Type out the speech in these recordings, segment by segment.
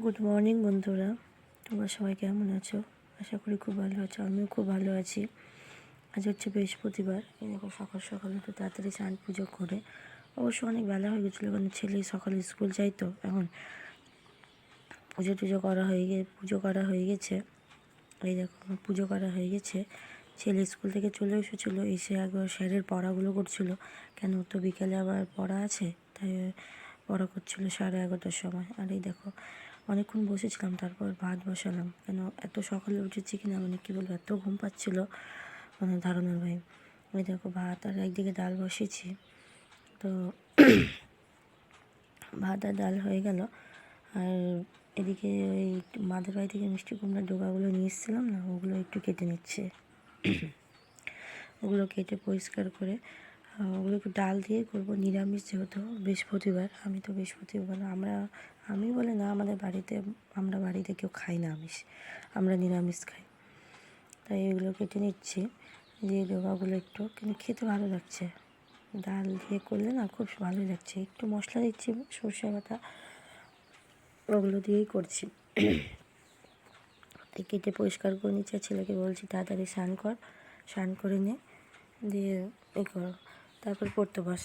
Good morning বন্ধুরা, তোমরা সবাই কেমন আছো? আশা করি খুব ভালো আছো। আমিও খুব ভালো আছি। আজ হচ্ছে বৃহস্পতিবার। এই দেখো সকাল সকাল একটু তাড়াতাড়ি স্নান পুজো করে, অবশ্য অনেক বেলা হয়ে গেছিলো, কারণ ছেলে সকালে স্কুল যাই তো। এখন পুজো করা হয়ে গেছে। এই দেখো পুজো করা হয়ে গেছে। ছেলে স্কুল থেকে চলে এসেছিলো, এসে একবার স্যারের পড়াগুলো করছিল। কেন তো বিকেলে আবার পড়া আছে, তাই পড়া করছিল 11:30টার সময়। আর এই দেখো অনেকক্ষণ বসেছিলাম, তারপর ভাত বসালাম। কেন এত সকালে উঠেছি কিনা মানে কী বলবো, এত ঘুম পাচ্ছিলো মানে ধারণার ভাই। ওই দেখো ভাত আর একদিকে ডাল বসিয়েছি। তো ভাত আর ডাল হয়ে গেল। আর এদিকে ওই মাদের বাড়ি থেকে মিষ্টি কুমড়ার ডোকাগুলো নিয়ে এসেছিলাম না, ওগুলো একটু কেটে নিচ্ছে। ওগুলো কেটে পরিষ্কার করে ওগুলো একটু ডাল দিয়ে করবো, নিরামিষ যেহেতু বৃহস্পতিবার। আমি তো বৃহস্পতিবার আমি বলে না, আমরা বাড়িতে কেউ খাই না আমিষ, আমরা নিরামিষ খাই। তাই এগুলো কেটে নিচ্ছি, দিয়ে ডোকাগুলো একটু, কিন্তু খেতে ভালো লাগছে। ডাল দিয়ে করলে না খুব ভালোই লাগছে। একটু মশলা দিচ্ছি, সর্ষে বাটা, ওগুলো দিয়েই করছি। কেটে পরিষ্কার করে নিচ্ছে। ছেলেকে বলছি তাড়াতাড়ি স্নান করে নে, দিয়ে করো, তারপর পড়তে বস।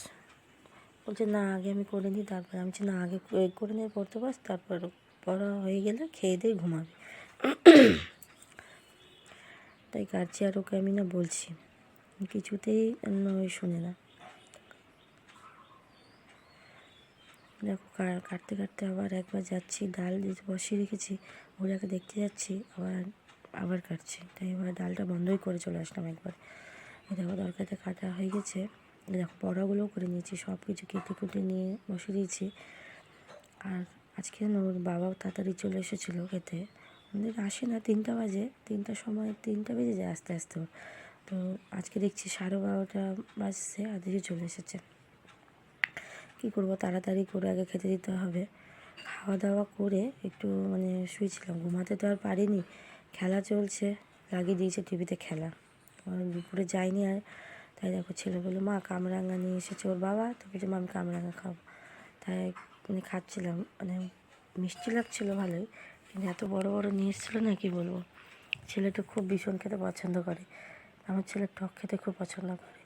বলছে না আগে আমি করে নিই, তারপর আমি বলছি না আগে করে নিয়ে পড়তে বস, তারপর পড়া হয়ে গেলে খেয়ে দিয়ে ঘুমাবে। তাই কাটছি, আর ওকে আমি না বলছি, কিছুতেই শুনে না। দেখো কাটতে কাটতে আবার একবার যাচ্ছি, ডাল যেহেতু বসিয়ে রেখেছি, ওটাকে দেখতে যাচ্ছি, আবার কাটছি। তাই এবার ডালটা বন্ধই করে চলে আসলাম একবার। দেখো তরকারিটা কাটা হয়ে গেছে। দেখো বড়াগুলোও করে নিয়েছি, সব কিছু কেটে কুটে নিয়ে বসিয়ে দিয়েছি। আর আজকে ওর বাবাও তাড়াতাড়ি চলে এসেছিলো খেতে। আমাদের আসে না, 3টা বাজে, 3টা বেজে যায় আস্তে আস্তে ওর। তো আজকে দেখছি 12:30 বাজছে, আদেরই চলে এসেছে। কী করবো, তাড়াতাড়ি করে আগে খেতে দিতে হবে। খাওয়া দাওয়া করে একটু শুয়েছিলাম, ঘুমাতে তো আর পারিনি। খেলা চলছে, লাগিয়ে দিয়েছে টিভিতে খেলা। দুপুরে যাইনি আর। তাই দেখো ছেলে বললো মা কামরাঙা নিয়ে এসেছে ওর বাবা, তো বলছে মা আমি কামরাঙা খাবো। তাই খাচ্ছিলাম, মিষ্টি লাগছিলো ভালোই, কিন্তু এত বড় বড় নিয়ে এসেছিলো না, কি বলবো। ছেলেটা খুব ভীষণ খেতে পছন্দ করে, আমার ছেলে টক খেতে খুব পছন্দ করে।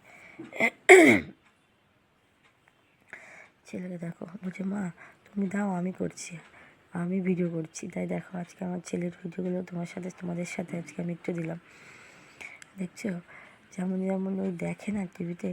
ছেলেকে দেখো বলছে মা তুমি দাও আমি করছি, আমি ভিডিও করছি। তাই দেখো আজকে আমার ছেলের ভিডিওগুলো তোমাদের সাথে আজকে আমি একটু দিলাম। দেখছো যেমন যেমন ওই দেখে না টিভিতে,